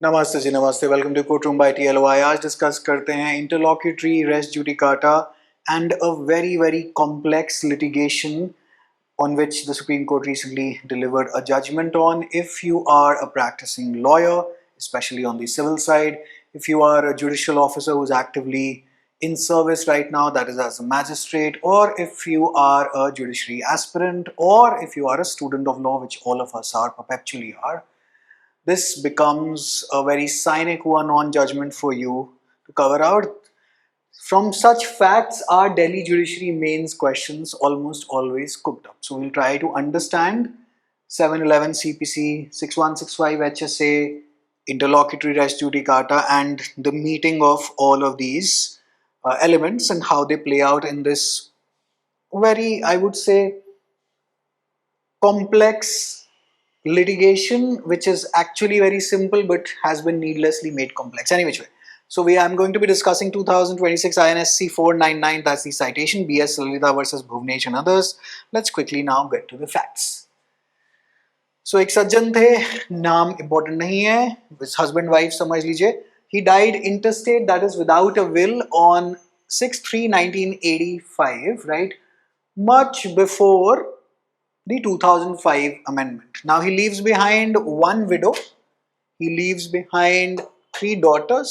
नमस्ते जी नमस्ते welcome to court room by TLY. आज डिस्कस करते हैं interlocutory res judicata and a very complex litigation on which the Supreme Court recently delivered a judgment on. If you are a practicing lawyer, especially on the civil side, if you are a judicial officer who's actively in service right now, that is as a magistrate, or if you are a judiciary aspirant, or if you are a student of law, which all of us are, perpetually are, this becomes a very sine qua non judgment for you to cover out. From such facts, our Delhi judiciary mains questions almost always cooked up. So we'll try to understand 711 CPC, 6165 HSA, interlocutory res judicata, and the meeting of all of these elements and how they play out in this very, I would say, complex litigation, which is actually very simple but has been needlessly made complex. Anyway, so I'm going to be discussing 2026 INSC 499, that's the citation, BS Lalita versus Bhuvnesh and others. Let's quickly now get to the facts. So एक सज्जन थे, नाम important नहीं है, husband wife समझ लीजिए. He died intestate, that is without a will, on 6/3/1985, right? Much before the 2005 amendment. Now he leaves behind one widow, he leaves behind 3 daughters,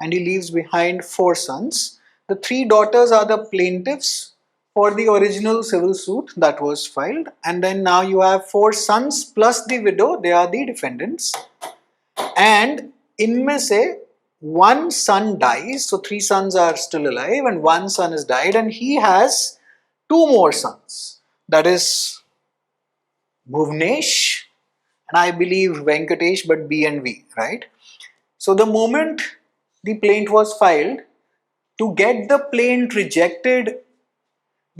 and he leaves behind 4 sons. The 3 daughters are the plaintiffs for the original civil suit that was filed, and then now you have 4 sons plus the widow, they are the defendants. And इनमें से one son dies, so 3 sons are still alive and one son has died, and he has 2 more sons, that is Bhuvnesh and I believe Venkatesh, but B and V, right? So the moment the plaint was filed, to get the plaint rejected,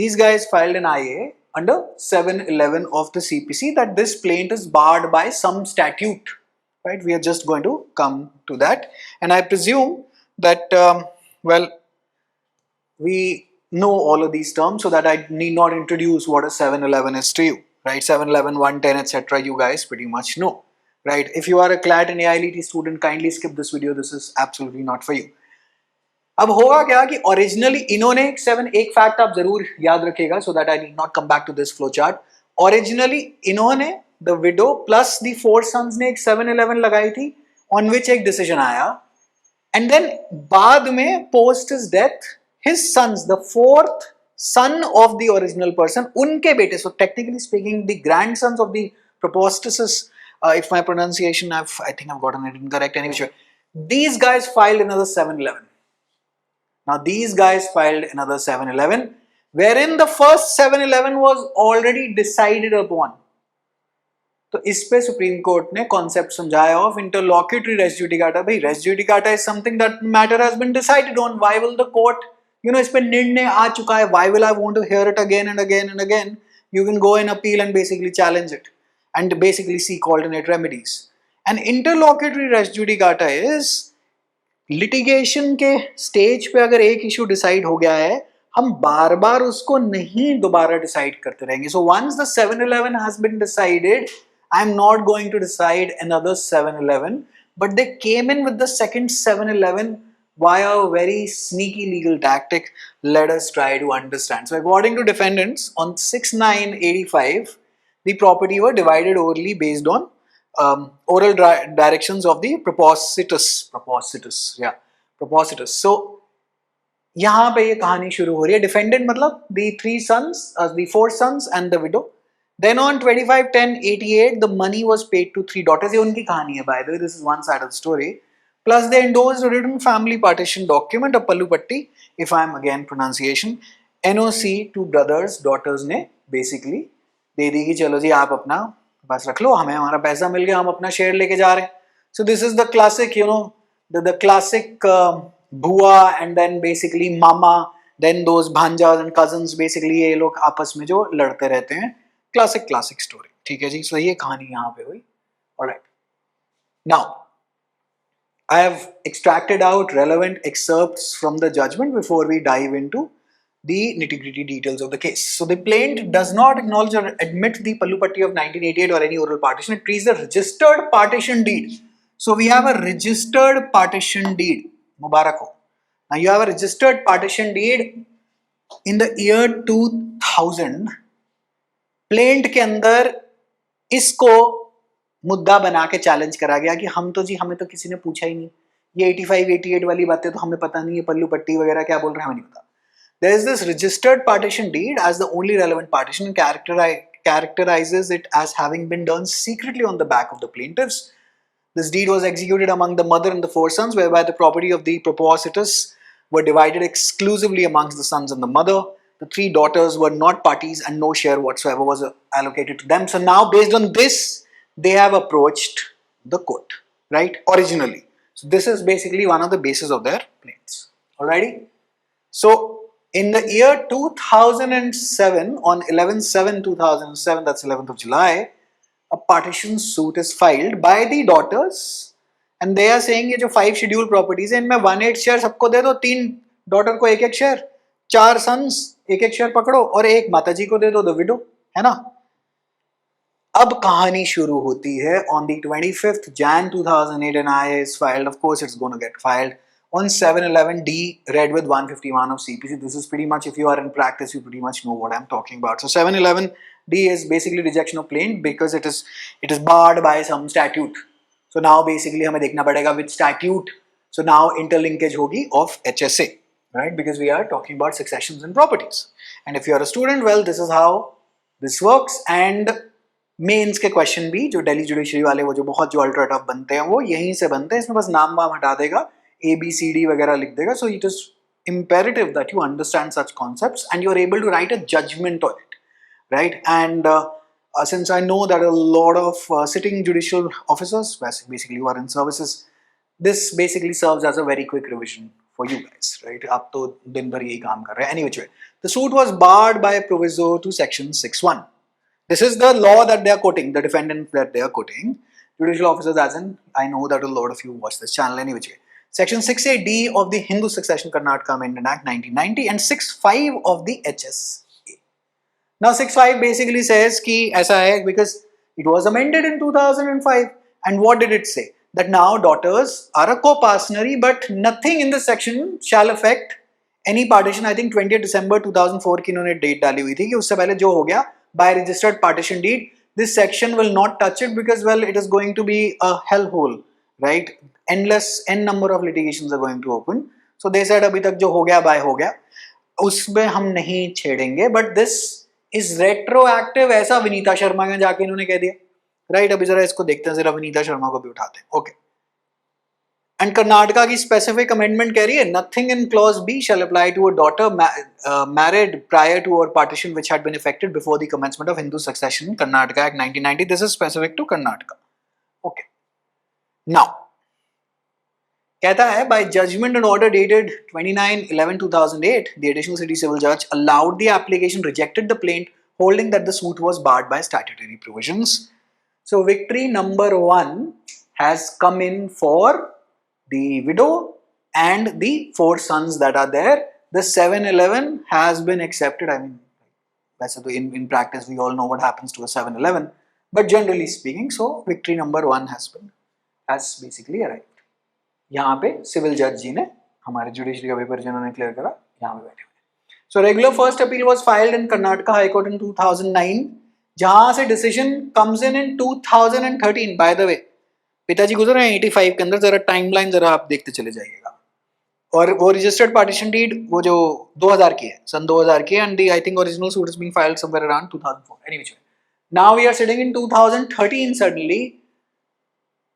these guys filed an IA under 711 of the CPC that this plaint is barred by some statute, right? We are just going to come to that, and I presume that we know all of these terms, so that I need not introduce what a 711 is to you, right? 711, 110, etc. You guys pretty much know, right? If you are a CLAT and AILT student, kindly skip this video. This is absolutely not for you. अब होगा क्या कि originally इन्होंने एक fact आप जरूर याद रखिएगा, so that I need not come back to this flow chart. Originally इन्होंने the widow plus the 4 sons ने एक 711 लगाई थी, ऑन विच एक डिसीजन आया, एंड देन बाद में post his death his sons, the 4th son of the original person, unke bete, so technically speaking the grandsons of the propostasis, if my pronunciation I think I've gotten it incorrect anyway, these guys filed another 711. Now these guys filed another 711 wherein the first 711 was already decided upon. तो इस पे Supreme Court ने concept समझाया of interlocutory res judicata. भाई res judicata is something that matter has been decided on. Why will the court, इस पे निर्णय आ चुका है, why will I want to hear it again and again and again? You can go and appeal and basically challenge it and basically seek alternate remedies. And interlocutory res judicata is litigation के stage पे अगर एक issue decide हो गया है, हम बार बार उसको नहीं दोबारा डिसाइड करते रहेंगे. So once the 711 has been decided, I'm not going to decide another 711, but they came in with the second 711 via a very sneaky legal tactic. Let us try to understand. So according to defendants, on 6/9/85, the property were divided orally based on oral directions of the propositus. So यहाँ पे ये कहानी शुरू हो रही है. Defendant मतलब the 3 sons, the 4 sons and the widow. Then on 25/10/88, the money was paid to 3 daughters. ये उनकी कहानी है, by the way. This is one side of the story. Plus they endorsed a written family partition document, a pallu patti, if I am again pronunciation, NOC to brothers, daughters ने basically दे दी कि चलो जी आप अपना बस रख लो, हमें हमारा पैसा मिल गया, हम अपना शेयर लेके जा रहे हैं. So this is the classic, the classic बुआ and then basically mama, then those भांजाs and cousins, basically ये लोग आपस में जो लड़ते रहते हैं. Classic story. ठीक है जी. सो ये कहानी यहाँ पे हुई. Alright, now I have extracted out relevant excerpts from the judgment before we dive into the nitty-gritty details of the case. So the plaintiff does not acknowledge or admit the Pallu Patti of 1988 or any oral partition. It treats the registered partition deed. So we have a registered partition deed. Mubarak ho. Now you have a registered partition deed in the year 2000. Plaint के अंदर इसको मुद्दा बना के challenge करा गया कि हम तो जी, हमें तो किसी ने पूछा ही नहीं, ये 85 88 वाली बातें तो हमें पता नहीं है, पल्लू पट्टी वगैरह क्या बोल रहे हैं हमें नहीं पता. There is this registered partition deed as the only relevant partition and characterizes it as having been done secretly on the back of the plaintiffs. This deed was executed among the mother and the 4 sons, whereby the property of the propositors were divided exclusively amongst the sons and the mother. The 3 daughters were not parties and no share whatsoever was allocated to them. So now, based on this, they have approached the court, right? Originally. So this is basically one of the bases of their claims. Alrighty? So in the year 2007, on 11/7/2007, that's 11th of July, a partition suit is filed by the daughters, and they are saying ये जो 5 scheduled properties हैं, इनमें 1/8 share सबको दे दो, 3 daughter को 1/1 share, 4 sons 1/1 share पकड़ो, और 1 माताजी को दे दो, द विडो, है ना. अब कहानी शुरू होती है on the 25th Jan 2008. An IA is filed. Of course, it's going to get filed on 7/11D, read with 151 of CPC. This is pretty much, if you are in practice, you pretty much know what I'm talking about. So 7/11D is basically rejection of plaint because it is barred by some statute. So now basically हमें देखना पड़ेगा which statute. So now interlinkage होगी of HSA, right? Because we are talking about successions and properties. And if you are a student, well, this is how this works. And mains के question भी जो Delhi judiciary वाले, वो जो बहुत जो ultra tough बनते हैं, वो यहीं से बनते हैं. इसमें बस नाम वाम हटा देगा, ABCD वगैरह लिख देगा. So it is imperative that you understand such concepts and you are able to write a judgment on it, right? And since I know that a lot of sitting judicial officers, basically who are in services, this basically serves as a very quick revision for you guys, right? आप तो दिन भर यही काम कर रहे हैं. Anyway, the suit was barred by proviso to section 6(1). This is the law that they are quoting, the defendant that they are quoting. Judicial officers, as in, I know that a lot of you watch this channel anyway. Section 6(a)(d) of the Hindu Succession Karnataka Amendment Act 1990 and 6(5) of the HSA. Now 6(5) basically says कि ऐसा है because it was amended in 2005. And what did it say? That now daughters are a co-partnery, but nothing in this section shall affect any partition. I think 20th December 2004 की इन्होंने date डाली हुई थी कि उससे पहले जो हो गया by registered partition deed, this section will not touch it because, well, it is going to be a hellhole, right? N number of litigations are going to open. So they said अभी तक जो हो गया हो गया, उसमें हम नहीं छेड़ेंगे. But this is retroactive, ऐसा विनीता शर्मा ने जाके इन्होंने कह दिया, right? अभी जरा इसको देखते हैं, जरा विनीता शर्मा को भी उठाते हैं. Okay. And कर्नाटका की स्पेसिफिक अमेंडमेंट कह रही है nothing in clause B shall apply to a daughter married prior to or partition which had been effected before the commencement of Hindu succession, Karnataka Act 1990. This is specific to Karnataka. Okay. Now, कहता है by judgment and order dated 29/11/2008, the additional city civil judge allowed the application, rejected the plaint, holding that the suit was barred by statutory provisions. So victory number 1 has come in for the widow and the 4 sons that are there. The 7/11 has been accepted. I mean, in practice we all know what happens to a 7/11, but generally speaking, so victory number 1 has basically arrived. यहाँ पे civil जज जी ने हमारे judiciary का paper जिन्होंने clear करा, यहाँ पे बैठे हुए. So regular first appeal was filed in Karnataka High Court in 2009, जहाँ से decision comes in 2013. By the way, पिताजी गुजर रहे हैं 85 के अंदर, जरा टाइमलाइन जरा आप देखते चले जाइएगा. और वो रजिस्टर्ड पार्टीशन डीड वो जो 2000 की है, सन 2000 की, and I think original suit is being filed somewhere around 2004. Anyway, now we are sitting in 2013 suddenly.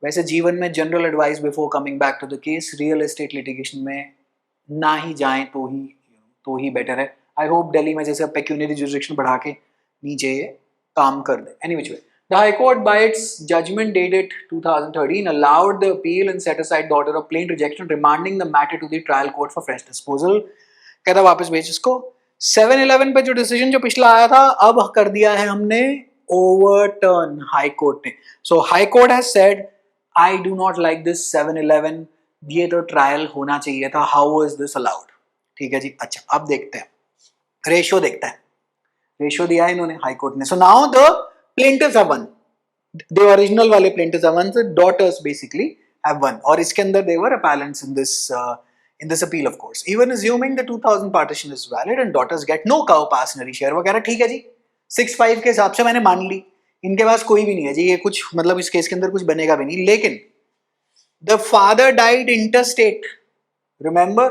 वैसे जीवन में general advice before coming back to the case, real estate litigation में ना ही जाएं तो ही बेटर है. आई होप दिल्ली में जैसे पेक्यूनियरी जुरिसडिक्शन बढ़ा के नीचे ये काम कर दे. Anyway, the High Court, by its judgment dated 2013, allowed the appeal and set aside the order of plain rejection, remanding the matter to the trial court for fresh disposal. कहता वापस भेज इसको. 7/11 पे जो डिसीजन जो पिछला आया था, अब कर दिया है हमने ओवरटर्न हाई कोर्ट ने. So high court has said, I do not like this 7/11, ये तो ट्रायल होना चाहिए था, हाउ इज दिस अलाउड. ठीक है जी. अच्छा, अब देखते हैं रेशियो, देखते हैं रेशियो दिया है इन्होंने हाई कोर्ट ने. So now the plaintiffs have won. The original wale plaintiffs have won. The daughters basically have won. और इसके अंदर they were appellants in this appeal of course. Even assuming the 2000 partition is valid and daughters get no cow passionary share, वो कह रहा ठीक है जी 6-5 के हिसाब से मैंने मान ली, इनके पास कोई भी नहीं है जी, ये कुछ मतलब इस केस के अंदर कुछ बनेगा भी नहीं. लेकिन the father died interstate, remember,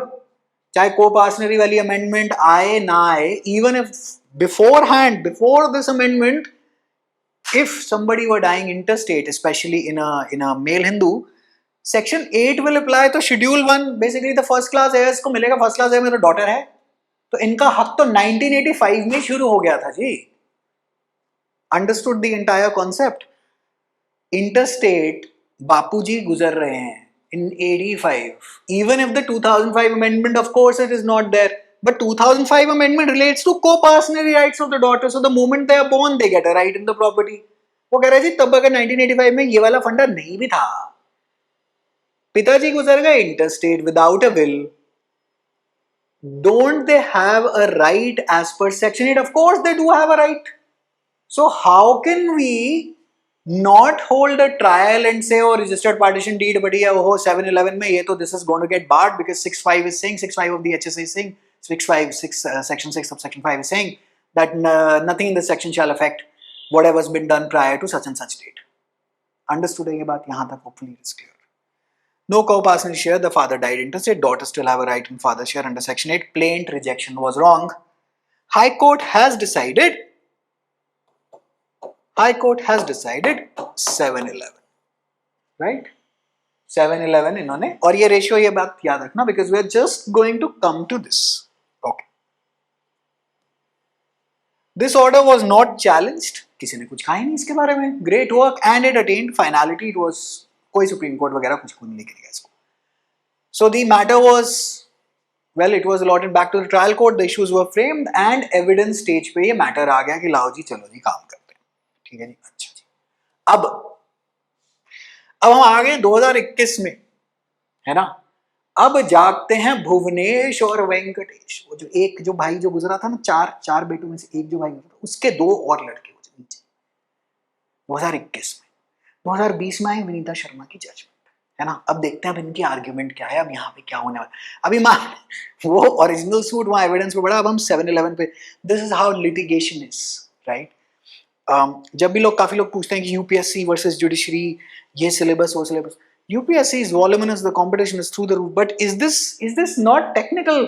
चाहे co-passionary वाली amendment आए ना आए, even if beforehand, before this amendment, if somebody were dying interstate, especially in a male Hindu, section 8 will apply. तो schedule 1 basically the first class heirs को मिलेगा. first class heir मेरा daughter है, तो इनका हक तो 1985 में शुरू हो गया था जी. Understood the entire concept. Interstate बापूजी गुजर रहे हैं in 85. Even if the 2005 amendment, of course, it is not there. But 2005 amendment relates to co-passionary rights of the daughter. So the moment they are born, they get a right in the property. वो कह रहे जी तब अगर 1985 में ये वाला फंडा नहीं भी था, पिताजी गुजर गए interstate without a will, don't they have a right as per section 8? Of course they do have a right. So how can we not hold a trial and say, oh, registered partition deed बढ़िया, oh 711 में ये तो this is going to get barred because 6.5 is saying, 6.5 of the HSA is saying, 6.5 section 6 of section 5 is saying that nothing in this section shall affect whatever's been done prior to such and such date. Understood है ये बात? यहाँ तक hopefully it is clear. No co-passionary share, the father died intestate, daughters still have a right in father's share under section 8. Plaint rejection was wrong. High Court has decided 711, right? 711 इन्होंने, और ये ratio ये बात याद रखना because we are just going to come to this. Okay. This order was not challenged. किसी ने कुछ कहा ही नहीं इसके बारे में. Great work and it attained finality. It was कोई सुप्रीम कोर्ट वगैरह कुछ नहीं करेगा इसको. So the matter was, well, it was allotted back to the trial court. The issues were framed and evidence stage पे ये matter आ गया कि लाओ जी चलो जी काम करते हैं. ठीक है जी, अच्छा जी. अब हम आ गए 2021 में, है ना. अब जागते हैं भुवनेश और वेंकटेश. वो जो भाई जो गुजरा था ना, चार बेटों में से एक जो भाई गुजरा था, उसके 2 और लड़के हो नीचे 2021 में. 2020 में आई विनीता शर्मा की जजमेंट, है ना. अब देखते हैं अब इनकी आर्ग्यूमेंट क्या है, अब यहाँ पे क्या होने वाला. अभी वो ओरिजिनल सूट वहां एविडेंस पे पड़ा, अब हम 711 पे. This is how litigation is, right. जब भी काफी लोग पूछते हैं कि यूपीएससी वर्सेस जुडिशरी, ये सिलेबस वो syllabus. UPSC is voluminous, the competition is through the roof, but is this not technical?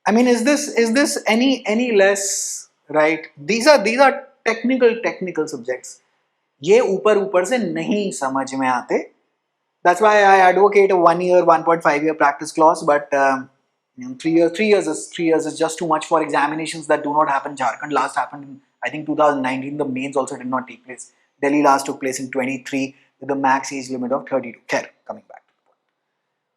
I mean, is this any less, right? These are technical subjects. ये ऊपर से नहीं समझ में आते. That's why I advocate a 1 year, 1.5 year practice clause, but 3 years is just too much for examinations that do not happen. Jharkhand last happened in, I think, 2019. The mains also did not take place. Delhi last took place in 23 with a max age limit of 32. Khair, coming back to the point.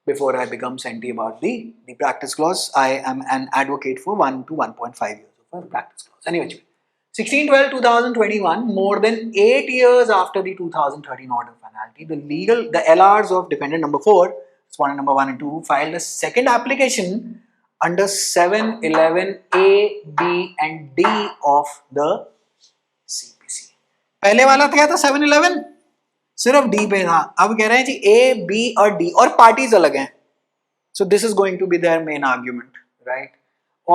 Before I become senti about the practice clause, I am an advocate for 1 to 1.5 years of a practice clause. Anyway, 16/12/2021, more than 8 years after the 2013 order finality, the LRs of defendant number 4, respondent number 1 and 2, filed a second application under 711A, B and D of the CPC. पहले वाला क्या था 711? सिर्फ D पे था. अब कह रहे हैं जी A, B और D, और पार्टीज अलग हैं. So this is going to be their main argument, right?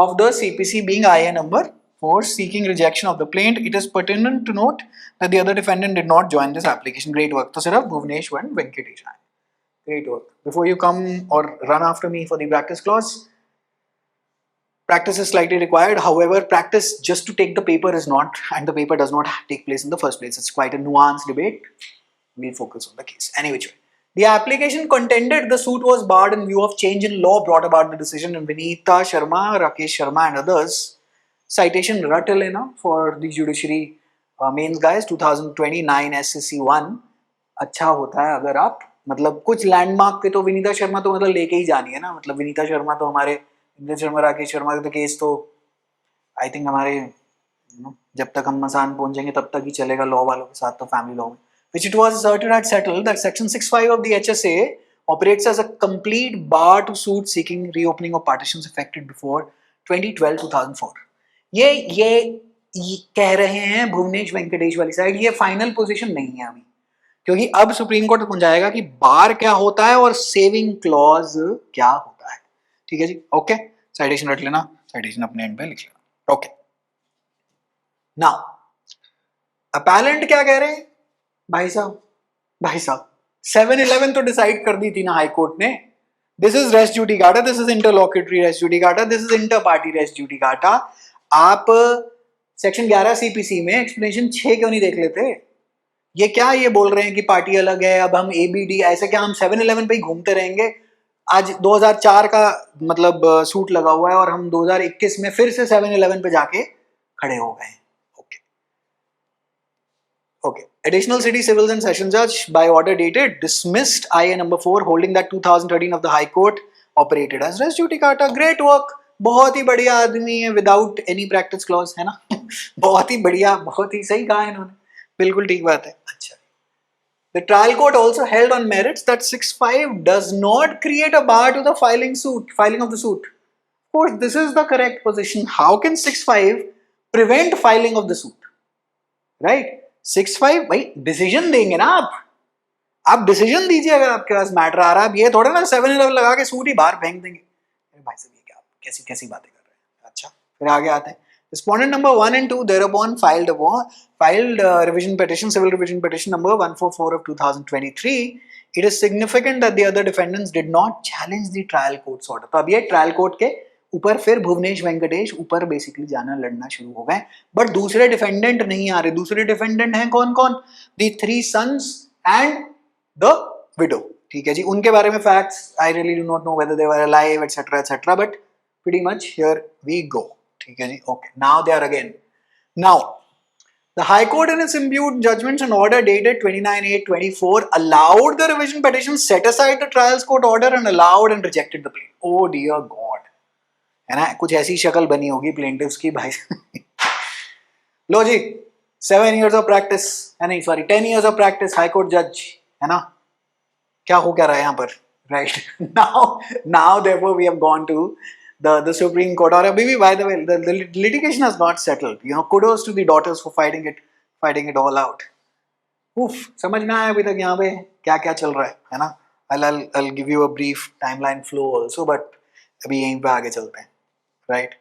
Of the CPC being IA number 4 seeking rejection of the plaint, it is pertinent to note that the other defendant did not join this application. Great work. तो सिर्फ Bhuvnesh and Venkatesh आए. Great work. Before you come or run after me for the practice clause, practice is slightly required. However, practice just to take the paper is not, and the paper does not take place in the first place. It's quite a nuanced debate. We'll focus on the case. Anyway, the application contended the suit was barred in view of change in law brought about the decision in Vinita Sharma, Rakesh Sharma and others. Citation Ratalena for the judiciary mains guys, 2029 SCC 1. अच्छा होता है अगर आप मतलब कुछ landmark के तो विनीता शर्मा तो मतलब लेके ही जानी है ना. मतलब विनीता शर्मा तो हमारे, विनीता शर्मा राकेश शर्मा का केस तो आई थिंक हमारे जब तक हम मसान पहुंचेंगे तब तक ही चलेगा लॉ वालों के साथ, तो फैमिली लॉ में. Which it was asserted had settled that section 6.5 of the HSA operates as a complete bar to suit seeking reopening of partitions affected before 2012-2004. ये कह रहे हैं भुवनेश वेंकटेश वाली साइड. ये फाइनल पोजीशन नहीं है अभी, क्योंकि अब सुप्रीम कोर्ट समझाएगा कि बार क्या होता है और सेविंग क्लॉज क्या होता है। ठीक है जी, ओके, साइटेशन रख लेना, साइटेशन अपने एंड पे लिख लेना। ओके, नाउ अपैलेंट क्या कह रहे हैं भाई साहब, 7-11 तो डिसाइड कर दी थी ना हाई कोर्ट ने। This is res judicata, this is interlocutory res judicata, this is inter party res judicata. आप सेक्शन 11 सीपीसी में एक्सप्लेनेशन 6 क्यों नहीं देख लेते? ये क्या ये बोल रहे हैं कि पार्टी अलग है, अब हम एबीडी, ऐसे क्या हम 7-11 पे ही घूमते रहेंगे? आज 2004 का मतलब सूट लगा हुआ है और हम 2021 में फिर से 7-11 पे जाके खड़े हो गए। Okay okay, additional city civils and session judge by order dated dismissed IA number 4 holding that 2013 of the high court operated as res judicata. great work, बहुत ही बढ़िया आदमी है, विदाउट एनी प्रैक्टिस क्लॉज, है ना? बहुत ही बढ़िया, बहुत ही सही कहा इन्होंने, बिल्कुल ठीक बात है। अच्छा, the trial court also held on merits that 6-5 does not create a bar to the filing of the suit. Of course, this is the correct position. How can 6-5 prevent filing of the suit? Right? 6-5 भाई decision देंगे ना आप decision दीजिए अगर आपके पास matter आ रहा है। ये थोड़ा ना 7-11 लगा के सूट ही बाहर फेंक देंगे। भाई साहब ये क्या कैसी कैसी बातें कर रहे हैं। अच्छा, फिर आगे आते हैं। Respondent number 1 and 2 thereupon filed revision petition, civil revision petition number 144 of 2023. It is significant that the other defendants did not challenge the trial court's order. तो अब ये ट्रायल कोर्ट के ऊपर फिर भुवनेश वेंकटेश ऊपर बेसिकली जाना लड़ना शुरू हो गए, बट दूसरे डिफेंडेंट नहीं आ रहे। दूसरे डिफेंडेंट हैं कौन कौन? The 3 sons and the widow. ठीक है जी, उनके बारे में facts I really do not know whether they were alive etcetera, but pretty much here we go. ठीक है जी, okay, now they are again. Now the High Court in its imbued judgments and order dated 29/8/24 allowed the revision petition, set aside the trials court order and allowed and rejected the plea. Oh dear God, है ना? कुछ ऐसी शक्ल बनी होगी प्लेंटिव्स की भाई। लो जी, 7 years of practice, है नहीं sorry 10 years of practice, high court जज, है ना? क्या हो क्या रहा है यहाँ पर? Right? now therefore we have gone to the Supreme Court. और अभी भी by the way the litigation has not settled. You know, kudos to the daughters for fighting it all out. Oof, समझ में आया अभी तक यहाँ पे क्या क्या चल रहा है ना? I'll give you a brief timeline flow also, but अभी यहीं पे आगे चलते हैं। Right?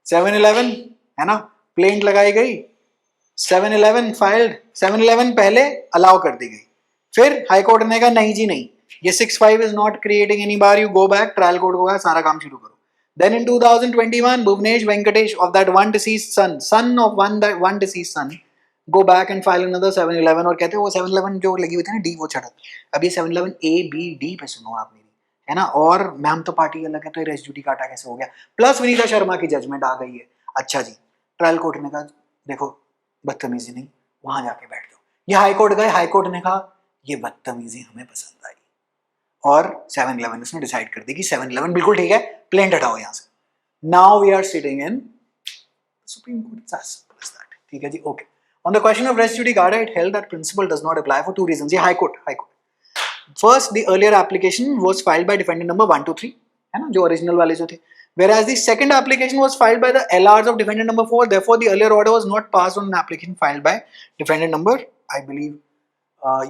7-11 है ना? प्लेंट लगाई गई, 7-11 फाइल्ड, 7-11 पहले अलाउ कर दी गई, फिर हाई कोर्ट ने कहा नहीं जी नहीं, ये 6-5 is not creating any bar, you go back, trial court को कहा सारा काम शुरू करो। Then in 2021, Bhuvnesh Venkatesh of that one deceased son of one deceased son, go back and file another 7-11 और कहते हैं वो 7-11 जो लगी हुई थी ना डी वो चढ़ा। अब ये 7-11 A B D पे सुनो आप मेरी, है ना? और मैम तो पार्टी अलग है तो रेस जुडिकाटा कैसे हो गया? प्लस विनीता शर्मा की जजमेंट आ गई है। अच्छा जी, ट्रायल कोर्ट ने कहा देखो बदतमीजी नहीं, वहां जाके बैठ जाओ। ये हाई कोर्ट गए, हाई कोर्ट ने कहा ये बदतमीजी हमें पसंद आई और 7-11 उसने डिसाइड कर दी कि 7-11 बिल्कुल ठीक है, प्लेंट हटाओ यहां से। Now we are sitting in Supreme Court, as simple as that. ठीक है जी, okay. On the question of res judicata, it held that principle does not apply for 2 reasons. ये high court. First, the earlier application was filed by defendant number 1, 2, 3, है ना, जो original वाले जो थे, whereas the second application was filed by the LRs of defendant number 4. Therefore, the earlier order was not passed on an application filed by defendant number, I believe,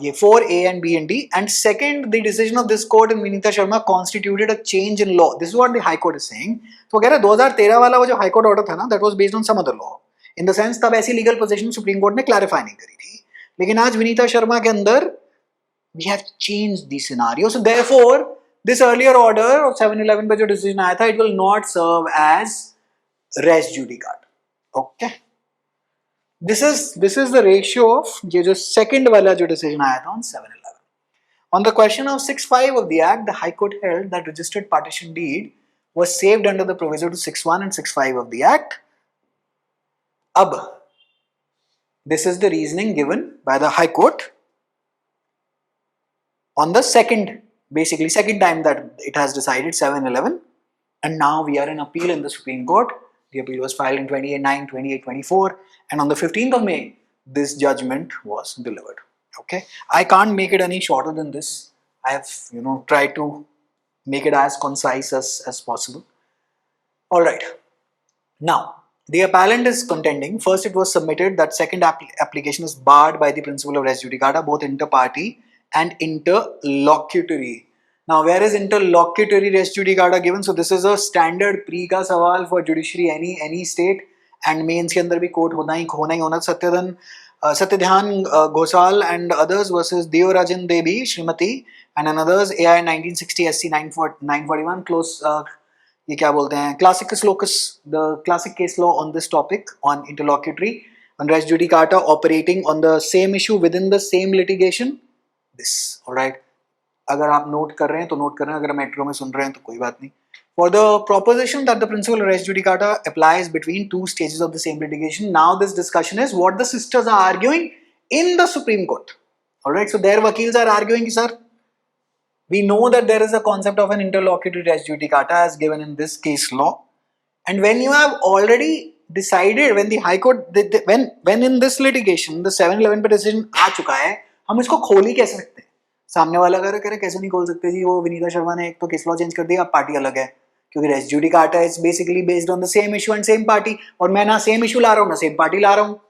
ये 4A and B and D. And second, the decision of this court in Vinita Sharma constituted a change in law. This is what the High Court is saying. तो कह रहा है 2013 वाला वो जो High Court order था ना, that was based on some other law. In the sense तब ऐसी legal position Supreme Court ने clarify नहीं करी थी, लेकिन आज विनीता शर्मा के अंदर we have changed the scenario. So therefore, this earlier order of 7-11 पे जो decision आया था, it will not serve as res judicata. Okay. This is the ratio of ये जो second वाला जो decision आया था on 7-11. On the question of 6-5 of the Act, the High Court held that registered partition deed was saved under the proviso to 6-1 and 6-5 of the Act. Ab, this is the reasoning given by the High Court on the second time that it has decided 7-11, and now we are in appeal in the Supreme Court. The appeal was filed in 28/9, 28/24, and on the 15th of May, this judgment was delivered. Okay, I can't make it any shorter than this. I have, tried to make it as concise as possible. All right. Now, The appellant is contending, first it was submitted that second application is barred by the principle of res judicata, both inter-party and interlocutory. Now, where is interlocutory res judicata given? So this is a standard pre का सवाल for judiciary any state, and mains के अंदर भी court होना ही होना. Satyadhan Ghosal and others versus Deorajan Devi Srimati and another's AI 1960 SC 941 close. ये क्या बोलते हैं, classicus locus, the classic case law on this topic on interlocutory on res judicata operating on the same issue within the same litigation. This, alright. अगर आप note कर रहे हैं तो नोट कर रहे हैं, अगर मेट्रो में सुन रहे हैं तो कोई बात नहीं. For the proposition that the principle of res judicata applies between two stages of the same litigation, now this discussion is what the sisters are arguing in the Supreme Court. Alright, so their vakils are arguing, sir, we know that there is a concept of an interlocutory res judicata as given in this case law, and when you have already decided, when the High Court, when in this litigation the 711 पे decision आ चुका है, हम इसको खोल ही कैसे सकते हैं? सामने वाला कह रहे कैसे नहीं खोल सकते जी, वो विनीता शर्मा ने एक तो केस लॉ चेंज कर दिया, अब पार्टी अलग है, क्योंकि res judicata is basically based on the same issue and same party, और मैं ना सेम इशू ला रहा हूँ ना सेम पार्टी ला रहा हूँ.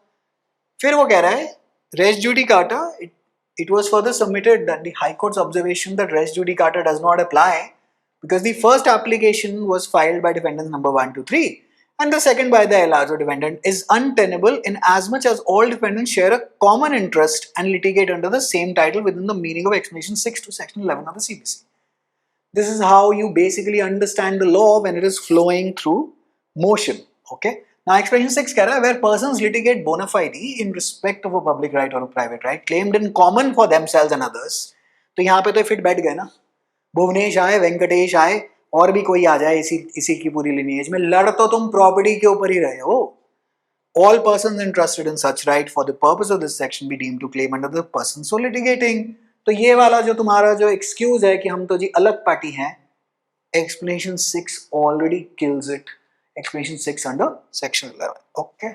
फिर वो कह रहा है res judicata, it was further submitted that the High Court's observation that res judicata does not apply because the first application was filed by defendants number 1 to 3 and the second by the larger defendant is untenable in as much as all defendants share a common interest and litigate under the same title within the meaning of explanation 6 to section 11 of the CPC. This is how you basically understand the law when it is flowing through motion. Okay. Now explanation 6 कह रहा है where persons litigate bona fide in respect of a public right or a private right claimed in common for themselves and others. तो यहाँ पे तो fit बैठ गए ना, भुवनेश आए, वेंकटेश आए, और भी कोई आ जाए इसी की पूरी लिनिएज में, लड़ तो तुम प्रॉपर्टी के ऊपर ही रहे हो. All persons interested in such right for the purpose of this section be deemed to claim under the person so litigating. तो ये वाला जो तुम्हारा जो एक्सक्यूज है कि हम तो जी अलग पार्टी हैं, explanation 6 already kills it. Explanation 6 under section 11. Okay.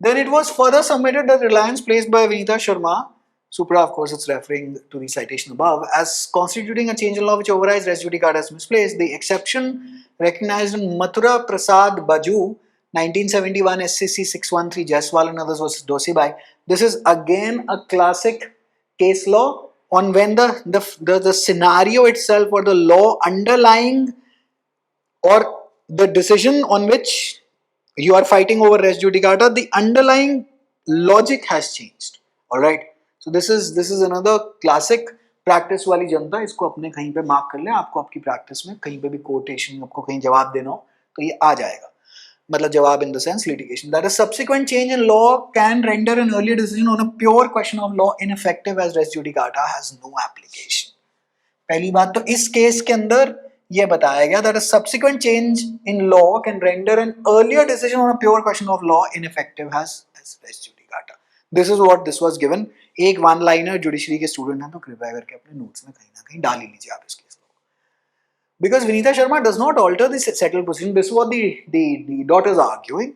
Then it was further submitted that reliance placed by Vinita Sharma, Supra, of course it's referring to the citation above, as constituting a change in law which overrides res judicata as misplaced. The exception recognized in Mathura Prasad Baju 1971 SCC 613 Jaiswal and others versus Dosibai. This is again a classic case law on when the scenario itself or the law underlying or the decision on which you are fighting over res judicata, the underlying logic has changed. All right. So this is another classic practice वाली जनता, इसको अपने कहीं पे mark कर ले, आपको आपकी practice में कहीं पे भी कोटेशन, आपको कहीं जवाब देना हो तो ये आ जाएगा. मतलब जवाब in the sense litigation. That a subsequent change in law can render an earlier decision on a pure question of law ineffective as res judicata has no application. पहली बात तो इस केस के अंदर ये बताया गया that a subsequent change in law can render an earlier decision on a pure question of law ineffective as res judicata. This is what this was given. एक वन लाइनर जुडिशरी के student हैं तो कृपया करके अपने notes में कहीं ना कहीं डाल ही लीजिए आप इस केस को. Because Vinita Sharma does not alter the settled position. This is what the daughters are arguing,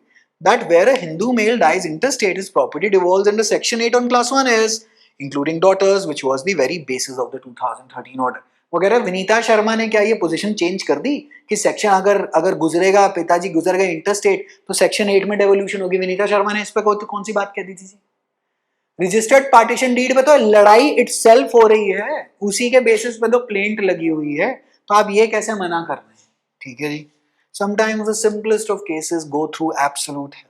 that where a Hindu male dies interstate, his property devolves under Section 8 on Class 1S, including daughters, which was the very basis of the 2013 order. वो कह रहे विनीता शर्मा ने क्या ये position change कर दी कि section अगर गुजरेगा, पिताजी गुजर गए इंटरस्टेट तो सेक्शन 8 में डेवोल्यूशन होगी. विनीता शर्मा ने इस पे कौन सी बात कह दी थी जी? रजिस्टर्ड पार्टीशन डीड पे तो लड़ाई इटसेल्फ हो रही है, उसी के बेसिस पे तो प्लेंट लगी हुई है, तो आप ये कैसे मना कर रहे हैं? ठीक है जी. Sometimes the simplest of cases go through absolute hell.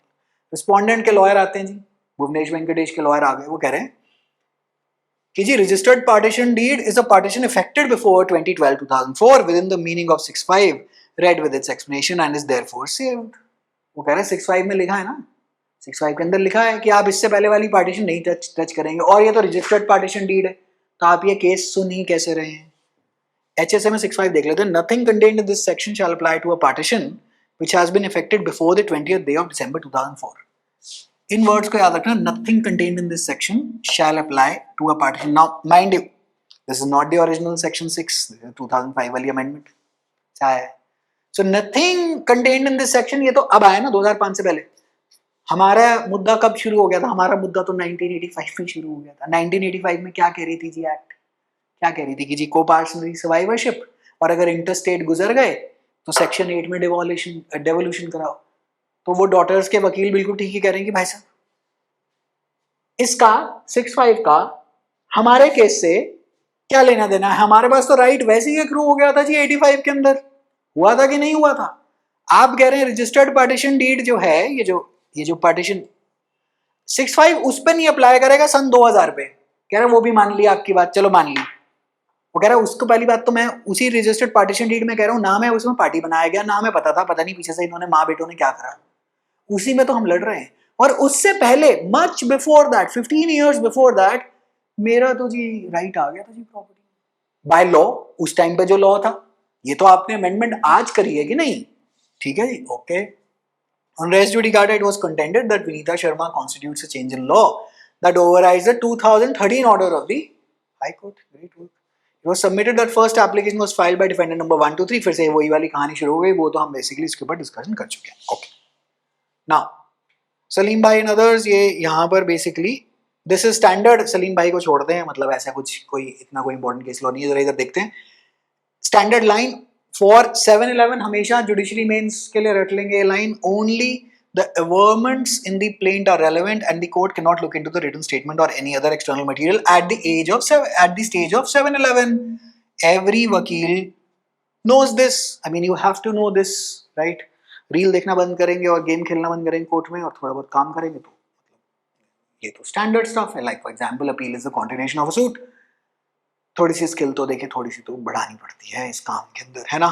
Respondent के लॉयर आते हैं जी, भुवनेश वेंकटेश के लॉयर आ गए, वो कह रहे हैं कि जी registered partition deed is a partition effected before 2012-2004 within the meaning of 6(5) read with its explanation and is therefore saved. वो कह रहे हैं 6(5) में लिखा है ना, 6(5) के अंदर लिखा है कि आप इससे पहले वाली पार्टीशन नहीं टच करेंगे, और ये तो रजिस्टर्ड पार्टीशन डीड है, तो आप ये केस सुन ही कैसे रहे हैं? HSA में 6(5) देख लेते हैं. Nothing contained in this section shall apply to a partition which has been effected before the 20th day of December 2004. In words को याद रखना, nothing contained in this section shall apply to a partition. Now, mind you, this is not the original section 6, 2005 वाली amendment. क्या है? So nothing contained in this section, ये तो अब आया ना 2005 से पहले. हमारा मुद्दा कब शुरू हो गया था? हमारा मुद्दा तो 1985 में शुरू हो गया था. 1985 में क्या कह रही थी जी एक्ट? क्या कह रही थी कि जी को पार्टनरी सर्वाइवरशिप, और अगर इंटरस्टेट गुजर गए तो सेक्शन 8 में डेवोल्यूशन कराओ. तो वो डॉटर्स के वकील बिल्कुल ठीक ही कह रहे हैं कि भाई साहब इसका 65 का हमारे केस से क्या लेना देना है, हमारे पास तो राइट वैसे ही अक्रू हो गया था जी 85 के अंदर, हुआ था कि नहीं हुआ था। आप कह रहे हैं रजिस्टर्ड पार्टीशन डीड जो है, ये जो पार्टीशन 65 उस पर नहीं अप्लाई करेगा सन 2000 पे, कह रहे वो भी मान लिया आपकी बात, चलो मान ली। वो कह रहा है उसको पहली बात तो मैं उसी रजिस्टर्ड पार्टीशन डीड में कह रहा हूँ, नाम है उसमें पार्टी बनाया गया, नाम है पता था, पता नहीं पीछे से इन्होंने माँ बेटों ने क्या करा, उसी में तो हम लड़ रहे हैं। और उससे पहले much before that 15 years before that मेरा तो जी राइट आ गया था जी प्रॉपर्टी बाय लॉ, उस टाइम पे जो लॉ था। ये तो आपने अमेंडमेंट आज करी है कि नहीं, ठीक है जी, okay. On res judicata, it was contended that Vinita Sharma constitutes a change in law that overrides the 2013 order of the High Court. Great work. It was submitted that first application was filed by defendant number 1, 2, 3. फिर से वही वाली कहानी शुरू हो गई, वो तो हम बेसिकली इसके ऊपर डिस्कशन कर चुके हैं। ओके, नाउ सलीम भाई एंड अदर्स, ये यहाँ पर basically this is standard. Salim भाई को छोड़ते हैं, मतलब ऐसा कुछ कोई इतना कोई इंपॉर्टेंट केस लॉ नहीं है। इधर देखते हैं स्टैंडर्ड लाइन फॉर 711, हमेशा जुडिशरी मेंस के लिए रट लेंगे line, only the averments in the plaint are relevant and the court cannot look into the written statement or any other external material at the stage of 711. Every vakil knows this. I mean, you have to know this, right? Reel देखना बंद करेंगे और game खेलना बंद करेंगे court में और थोड़ा बहुत काम करेंगे तो ये तो स्टैंडर्ड स्टफ है। Like for example appeal is the continuation of a suit. थोड़ी सी स्किल तो देखें, थोड़ी सी तो बढ़ानी पड़ती है इस काम के अंदर, है ना।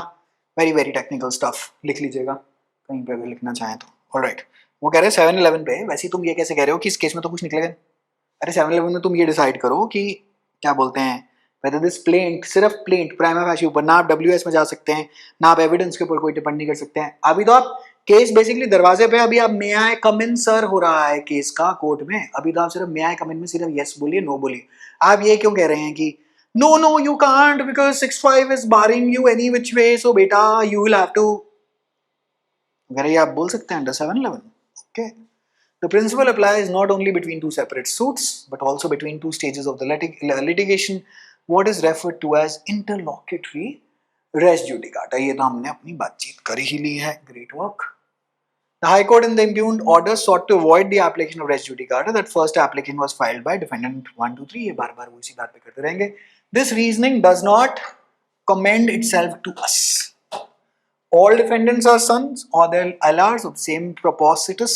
वेरी वेरी टेक्निकल स्टफ, लिख लीजिएगा कहीं पे अगर लिखना चाहें तो। ऑलराइट, वो कह रहे हैं 711 पे, वैसे तुम ये कैसे कह रहे हो कि इस केस में तो कुछ निकलेगा। अरे 711 में तुम ये डिसाइड करो कि क्या बोलते हैं, whether this plaint, सिर्फ प्लेंट प्राइमा फेशी ऊपर, ना आप WS में जा सकते हैं, ना आप एविडेंस के ऊपर कोई टिप्पणी कर सकते हैं। अभी तो आप केस बेसिकली दरवाजे पे, अभी आप मे आई कम इन सर हो रहा है केस का कोर्ट में, अभी तो आप सिर्फ मे आई कम इन में सिर्फ यस बोलिए, नो बोलिए। आप ये क्यों कह रहे हैं कि no you can't because 65 is barring you any which way, so बेटा यू विल हैव टू, अगर ये आप बोल सकते हैं under 711। Okay, the principle applies not only between two separate suits but also between two stages of the litigation, what is referred to as interlocutory res judicata। ये तो हमने अपनी बातचीत कर ही ली है। Great work. The High Court in the impugned order sought to avoid the application of res judicata that first application was filed by defendant 1, 2, 3। ये बार बार उसी बात पे करते रहेंगे। This reasoning does not commend itself to us. All defendants are sons or their allies of the same propositus.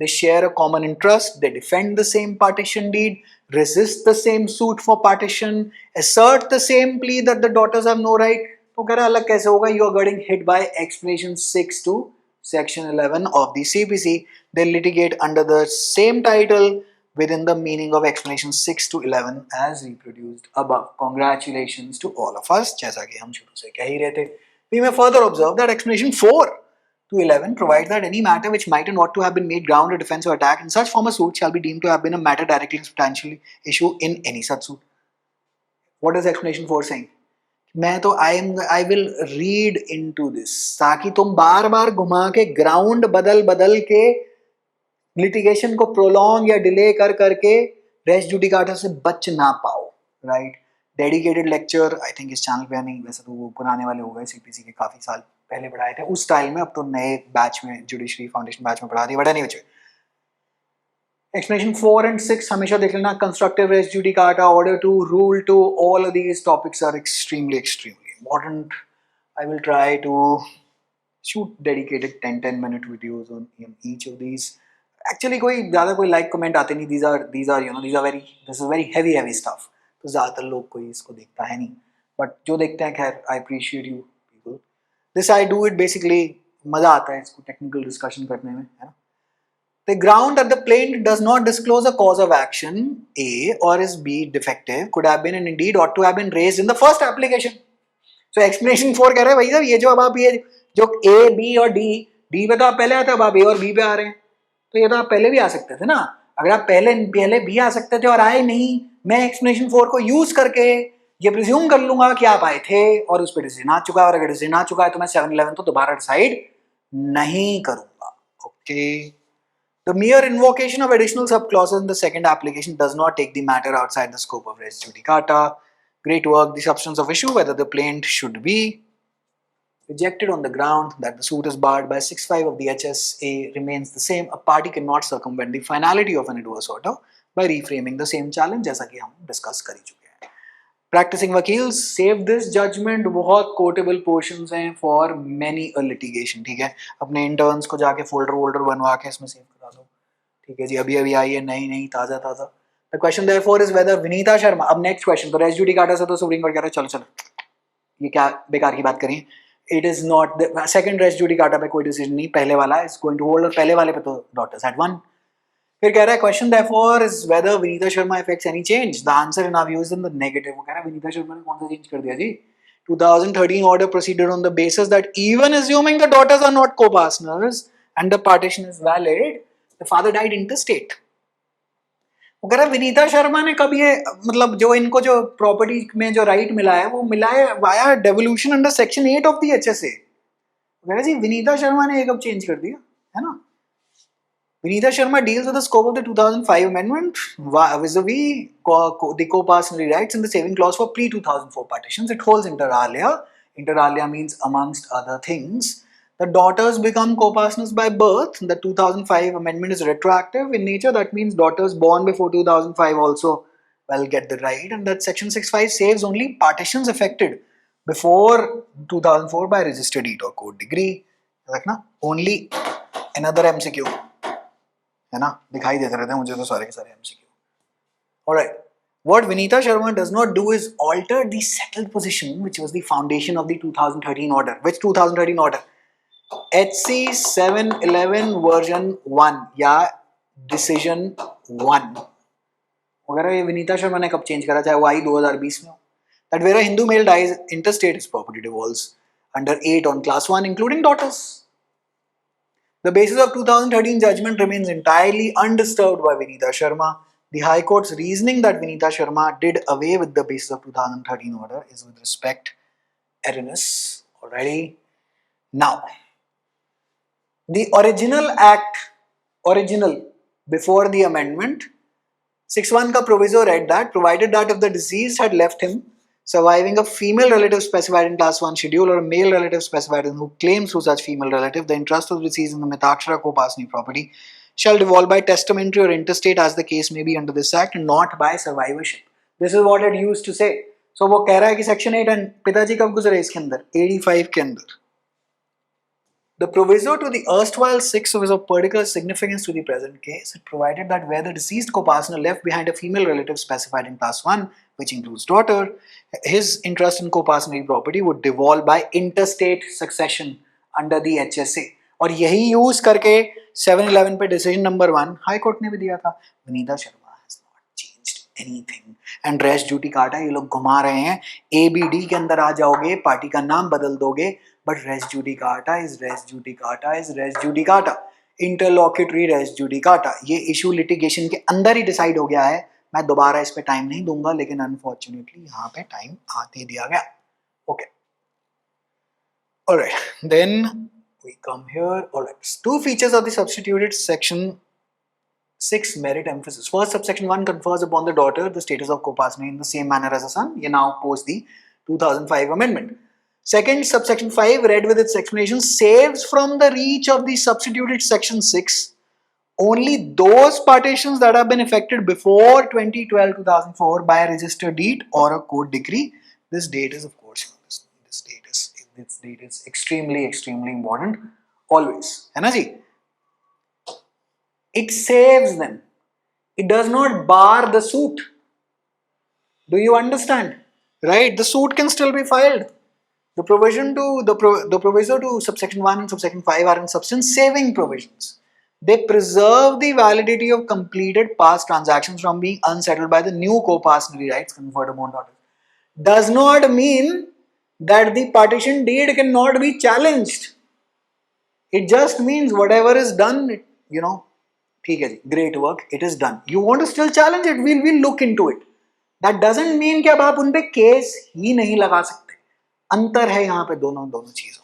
They share a common interest, they defend the same partition deed, resist the same suit for partition, assert the same plea that the daughters have no right. तो कह रहा अलग कैसे होगा? You are getting hit by explanation 6 to section 11 of the CPC. They litigate under the same title within the meaning of explanation 6 to 11 as reproduced above. Congratulations to all of us. जैसा कि हम शुरू से कह ही रहे थे. We may further observe that explanation 4 to 11 provides that any matter which might and ought to have been made ground of defense or attack in such form of suit shall be deemed to have been a matter directly and substantially issue in any such suit. What is explanation 4 saying? मैं तो I will read into this ताकि तुम बार बार घुमा के ground बदल बदल के litigation को प्रोलॉन्ग या डिले कर करके रेस जुडिकाटा से बच ना पाओ, right. Dedicated lecture I think इस चैनल पे नहीं, वैसे तो वो पुराने वाले हो गए, सीपीसी के काफ़ी साल पहले पढ़ाए थे उस स्टाइल में, अब तो नए बैच में जुडिशरी फाउंडेशन बैच में पढ़ा दिया, बट एनीवे एक्सप्लेनेशन 4 and 6 हमेशा देख लेना। Constructive res judicata, order 2, rule 2, all of these topics are extremely important. I will try to shoot dedicated 10 minute videos on each of these. Actually कोई ज़्यादा कोई like comment आते नहीं, this is very heavy stuff, तो ज़्यादातर लोग कोई इसको देखता है नहीं, बट जो देखते हैं खैर I appreciate you people. This I do it basically, मज़ा आता है इसको टेक्निकल डिस्कशन करने में, है ना। The ground that the plaintiff does not disclose a cause of action A or is B defective could have been and indeed ought to have been raised in the first application. So explanation 4 कह रहे हैं भाई साहब, ये जो अब आप ये जो A, B और D पे तो आप पहले आते हो, अब आप A और B पे आ रहे हैं, तो ये तो आप पहले भी आ सकते थे ना। अगर आप पहले भी आ सकते थे और आए नहीं, मैं एक्सप्लेनेशन 4 को यूज करके ये प्रिज्यूम कर लूंगा कि आप आए थे और उस पर डिसीजन आ चुका है, और अगर डिसीजन आ चुका है तो मैं 711 तो दोबारा डिसाइड नहीं करूंगा। Okay, the mere invocation of additional subclauses in the second application does not take the matter outside the scope of res judicata. Great work. The substance of issue, whether the plaint should be rejected on the ground that the suit is barred by 6.5 of the HSA remains the same, a party cannot circumvent the finality of an adverse order by reframing the same challenge, जैसा कि हम discuss कर ही चुके हैं. Practicing वकील्स save this judgment, बहुत quotable portions हैं for many a litigation. ठीक है, अपने इंटर्न्स को जाके फोल्डर वोल्डर बनवा के इसमें सेव करा दो. ठीक है जी, अभी अभी आई है, नई नई ताज़ा ताज़ा. The question therefore is whether Vinita Sharma, अब नेक्स्ट क्वेश्चन, तो रेस जुडिकाटा से तो सुप्रीम कोर्ट कह रहा है चलो चलो ये क्या बेकार की बात करें. It is not the second res judicata पे कोई डिसीजन नहीं, पहले वाला इज गोइंग टू होल्ड, और पहले वाले पे तो डॉटर्स हैड वन. फिर कह रहा है question therefore is whether Vinita Sharma affects any change. The answer in our views in the negative. वो कह रहा है विनीता शर्मा ने कौन सा चेंज कर दिया जी. 2013 order proceeded on the basis that even assuming the daughters are not co-partners and the partition is valid, the father died interstate. वो कह रहा है विनीता शर्मा ने कब ये, मतलब जो इनको जो प्रॉपर्टी में जो राइट मिला है वो मिला है via devolution under section 8 of the HSA. वो कह रहा है जी विनीता शर्मा ने ये कब चेंज कर दिया, है ना. Vinita Sharma deals with the scope of the 2005 amendment vis-a-vis the co-partnership rights in the saving clause for pre-2004 partitions. It holds inter alia. Inter alia means amongst other things, the daughters become co-partners by birth. The 2005 amendment is retroactive in nature. That means daughters born before 2005 also will get the right. And that section 6.5 saves only partitions effected before 2004 by registered deed or court degree. Only another MCQ. है ना, दिखाई देते रहते हैं मुझे तो सारे के सारे MCQ. Alright, what Vinita Sharma does not do is alter the settled position, which was the foundation of the 2013 order. Which 2013 order? HC 711 version 1 या decision 1 वगैरह. ये विनीता शर्मा ने कब चेंज करा, चाहे वो आई 2020 में हो. That where a Hindu male dies interstate, his property devolves under 8 on class 1 including daughters. The basis of 2013 judgment remains entirely undisturbed by Vinita Sharma. The High Court's reasoning that Vinita Sharma did away with the basis of 2013 order is with respect erroneous. Alrighty. Now, the original act, before the amendment, 6.1 का proviso read that provided that if the deceased had left him surviving a female relative specified in class 1 schedule or a male relative specified in who claims through such female relative, the interest of the deceased in the Mitakshara co-partnership property shall devolve by testamentary or intestate as the case may be under this act and not by survivorship. This is what it used to say. So वो कह रहा है कि section 8 and पिताजी कब गुजरे इसके अंदर 85 के अंदर. The proviso to the erstwhile 6 was of particular significance to the present case. It provided that where the deceased co-partner left behind a female relative specified in class 1, which includes daughter, his interest in co-partnership property would devolve by interstate succession under the HSA. और यही use करके 711 पे decision number 1 high court ने भी दिया था. Vinita Sharma has not changed anything. And res judicata ये लोग घुमा रहे हैं. ABD के अंदर आ जाओगे, पार्टी का नाम बदल दोगे, but res judicata is res judicata is res judicata. Interlocutory res judicata. ये इशू लिटिगेशन के अंदर ही डिसाइड हो गया है. मैं दोबारा इस पे टाइम नहीं दूंगा, लेकिन अनफॉर्चुनेटली यहाँ पे टाइम आते दिया गया. Okay, alright, then we come here. Alright, two features of the substituted section 6 merit emphasis. First, subsection 1 confers upon the daughter the status of co-partner in the same manner as a son. ये now post the 2005 amendment. Second, subsection 5 read with its explanation saves from the reach of the substituted section 6 only those partitions that have been effected before 2012-2004 by a registered deed or a court decree. This date is, of course, this date is extremely important always. है ना जी? It saves them. It does not bar the suit. Do you understand? Right? The suit can still be filed. The provision to the proviso to subsection 1 and subsection 5 are in substance saving provisions. They preserve the validity of completed past transactions from being unsettled by the new co-partnership rights conferred upon daughters. Does not mean that the partition deed cannot be challenged. It just means whatever is done, you know, great work, it is done. You want to still challenge it, we'll look into it. That doesn't mean कि अब आप उन पे case ही नहीं लगा सकते. अंतर है यहाँ पे दोनों चीजों.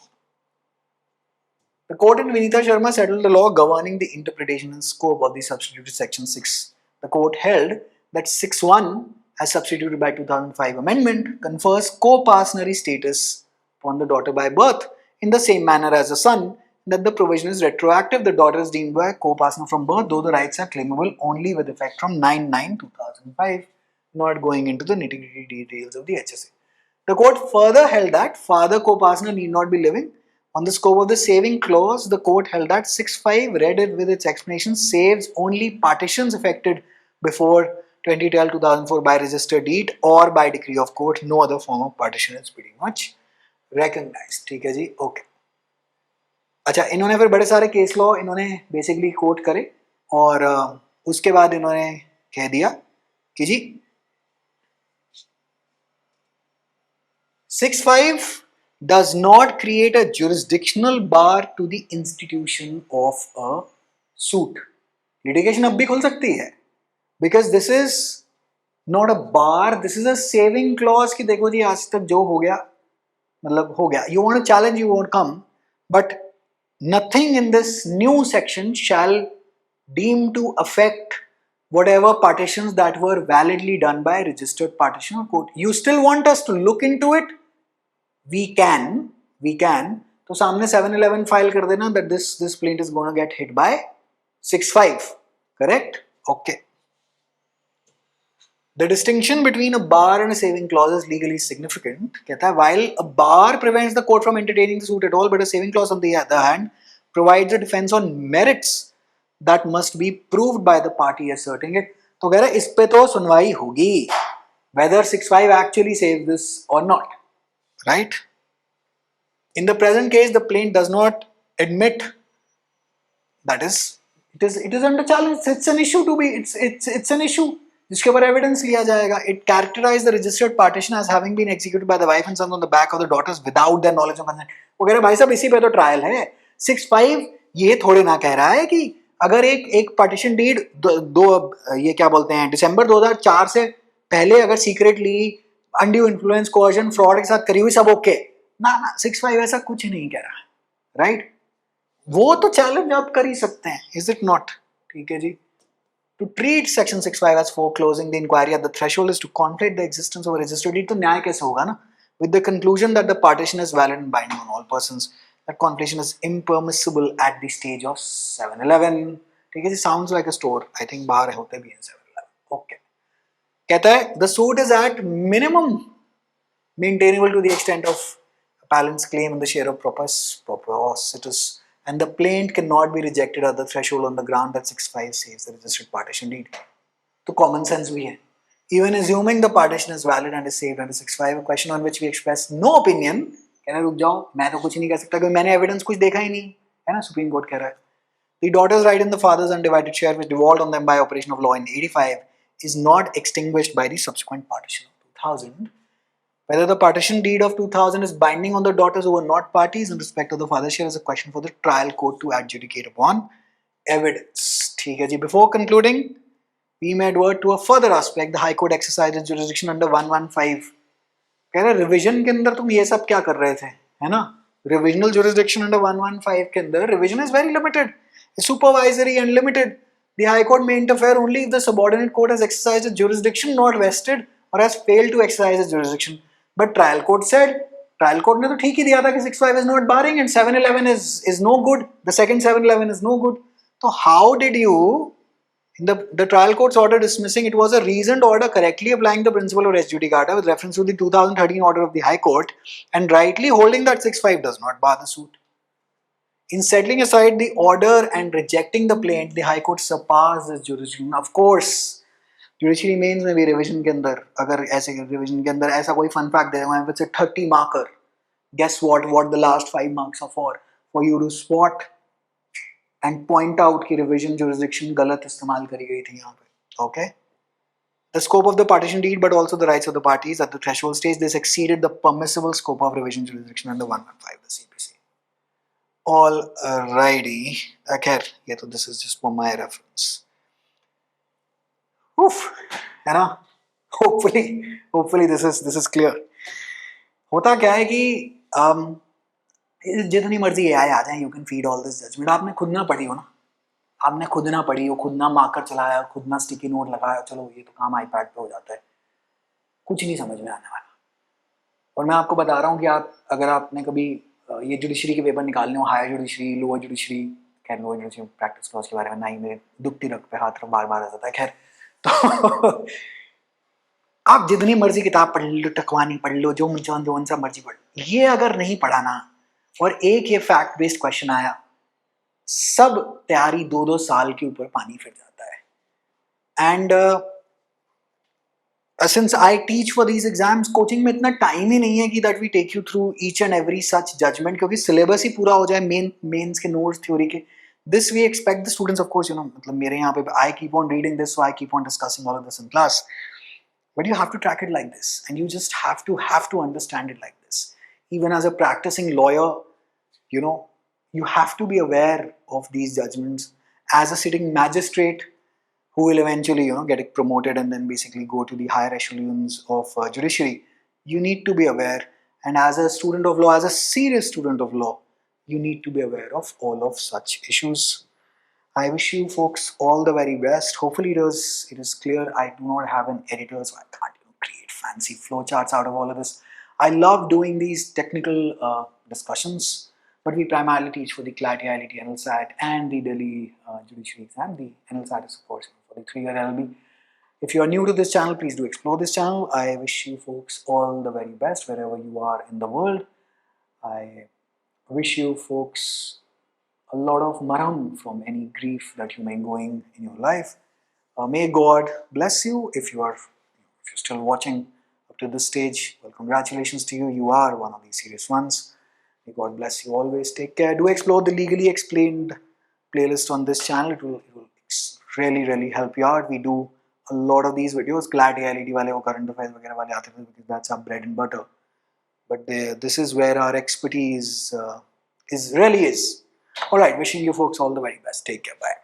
The court in Vinita Sharma settled the law governing the interpretation and scope of the substituted section 6. The court held that 6.1 as substituted by 2005 amendment confers co-partnership status upon the daughter by birth in the same manner as the son, that the provision is retroactive. The daughter is deemed by co-partner from birth, though the rights are claimable only with effect from 9/9/2005. Not going into the nitty-gritty details of the HSA. The court further held that father co-partner need not be living. On the scope of the saving clause, the court held that 6.5, read it with its explanation, saves only partitions affected before 2012-2004 by registered deed or by decree of court. No other form of partition is pretty much recognized. ठीक है जी, okay. अच्छा, इन्होंने फिर बड़े सारे case law इन्होंने basically coat करे और उसके बाद इन्होंने कह दिया कि जी 6.5 does not create a jurisdictional bar to the institution of a suit. Litigation अब भी खुल सकती है because this is not a bar, this is a saving clause कि देखो जी आज तक जो हो गया मतलब हो गया. You want to challenge, you won't come, but nothing in this new section shall deem to affect whatever partitions that were validly done by registered partition court. You still want us to look into it? We can. तो सामने 711 file कर देना that this plaint is going to get hit by 6.5. Correct? Okay. The distinction between a bar and a saving clause is legally significant. कहता है while a bar prevents the court from entertaining the suit at all, but a saving clause on the other hand provides a defense on merits that must be proved by the party asserting it. तो कह रहा है इस पे तो सुनवाई होगी whether 6.5 actually saves this or not. Right? In the present case, the plaintiff does not admit, that is, it is under challenge. It's an issue to be. It's an issue. जिसके ऊपर evidence लिया जाएगा. It characterized the registered partition as having been executed by the wife and sons on the back of the daughters without their knowledge or consent. वो कह रहे भाई साहब इसी पे तो ट्रायल है. 6.5 ये थोड़े ना कह रहा है कि अगर एक पार्टीशन डीड दो ये क्या बोलते हैं दिसंबर 2004 से पहले अगर secretly undue influence coercion fraud के साथ करी हुई सब ओके ना 6.5 ऐसा कुछ नहीं कह रहा है. राइट? वो तो चैलेंज आप कर ही सकते हैं. Is it not? ठीक है जी. To treat section 6.5 as foreclosing the inquiry at the threshold is to conflate the existence of a registered deed. तो न्याय कैसे होगा ना? With the conclusion that the partition is valid and binding on all persons. That conflation is impermissible at the stage of 711. ठीक है जी. Sounds like a store. I think बाहर होते भी हैं 711. Okay. कहता है the suit is at minimum maintainable to the extent of appellant's claim in the share of propositus, and the plaint cannot be rejected at the threshold on the ground that 6.5 saves the registered partition deed. तो common sense भी है. Even assuming the partition is valid and is saved under 6.5, a question on which we express no opinion. कहना रुक जाओ, मैं तो कुछ नहीं कह सकता क्योंकि मैंने एविडेंस कुछ देखा ही नहीं है ना. सुप्रीम कोर्ट कह रहा है the daughter's right in the father's undivided share which devolved on them by operation of law in 85 is not extinguished by the subsequent partition of 2000. Whether the partition deed of 2000 is binding on the daughters who were not parties in respect of the father's share is a question for the trial court to adjudicate upon evidence. ठीक है जी. Before concluding, we may advert to a further aspect. The High Court exercises jurisdiction under 115. कह रहे revision के अंदर तुम ये सब क्या कर रहे थे, है ना? Revisional jurisdiction under 115 के अंदर revision is very limited, supervisory and limited. The High Court may interfere only if the subordinate court has exercised its jurisdiction, not vested, or has failed to exercise its jurisdiction. But trial court said, trial court ने तो ठीक ही दिया था कि 6.5 is not barring and 711 is no good. The second 711 is no good. So how did you, in the trial court's order dismissing, it was a reasoned order correctly applying the principle of res judicata with reference to the 2013 order of the High Court and rightly holding that 6.5 does not bar the suit. In settling aside the order and rejecting the plaint, the High Court surpassed this jurisdiction. Of course, judiciary mains में भी revision के अंदर अगर ऐसे revision के अंदर ऐसा कोई फन फैक्ट दे रहा है, it's a 30 marker. Guess what the last 5 marks are for you to spot and point out कि revision jurisdiction गलत इस्तेमाल करी गई थी यहाँ पे. Okay? The scope of the partition deed but also the rights of the parties at the threshold stage, this exceeded the permissible scope of revision jurisdiction under 115 the CPC. Alrighty. Okay, yeah, so this is just for my reference. Oof, है ना? Hopefully this is clear. होता क्या है कि जितनी मर्जी AI आ जाए, you can feed all this judgment. आपने खुद ना पढ़ी हो ना, आपने खुद ना पढ़ी हो, खुद ना मार्कर चलाया, खुद ना स्टिकी नोट लगाया, चलो ये तो काम iPad पे हो जाता है, कुछ नहीं समझ में आने वाला. और मैं आपको बता रहा हूँ कि आप अगर आपने कभी ये जुडिशरी के पेपर निकालने हो, हायर जुडिशरी, लोअर जुडिशरी, खैर लोअर जुडिशरी प्रैक्टिस क्लॉज के बारे में ना ही मेरे दुखती रख पे हाथ बार बार आ जाता है, खैर। तो आप जितनी मर्जी किताब पढ़ लो, टकवानी पढ़ लो, जो सा मर्जी पढ़ लो, ये अगर नहीं पढ़ा ना और एक ये फैक्ट बेस्ड क्वेश्चन आया, सब तैयारी 2-2 साल के ऊपर पानी फिर जाता है। And since I teach for these exams, coaching में इतना टाइम ही नहीं है कि that we take you through each and every such judgment, क्योंकि सिलेबस ही पूरा हो जाए मेंस के नोट्स थ्योरी के। This we expect the students, of course, you know, मतलब मेरे यहाँ पे I keep on reading this, so I keep on discussing all of this in class. But you have to track it like this, and you just have to understand it like this. Even as a practicing lawyer, you know, you have to be aware of these judgments. As a sitting magistrate, who will eventually, you know, get promoted and then basically go to the higher echelons of judiciary, you need to be aware. And as a student of law, as a serious student of law, you need to be aware of all of such issues. I wish you folks all the very best. Hopefully it is clear. I do not have an editor, so I can't, you know, create fancy flowcharts out of all of this. I love doing these technical discussions, but we primarily teach for the CLAT, IIT, NLSAT, and the Delhi judiciary exam. The NLSAT is, of course, for the 3-year LLB. If you are new to this channel, please do explore this channel. I wish you folks all the very best wherever you are in the world. I wish you folks a lot of maram from any grief that you may be going in your life. May God bless you. If you're still watching up to this stage, well, congratulations to you. You are one of these serious ones. May God bless you always. Take care. Do explore the Legally Explained playlist on this channel. It will really help you out. We do a lot of these videos. Glad AILT wale wo current affairs वगैरह वाले आते थे, because that's our bread and butter. But this is where our expertise is. All right, wishing you folks all the very best. Take care. Bye.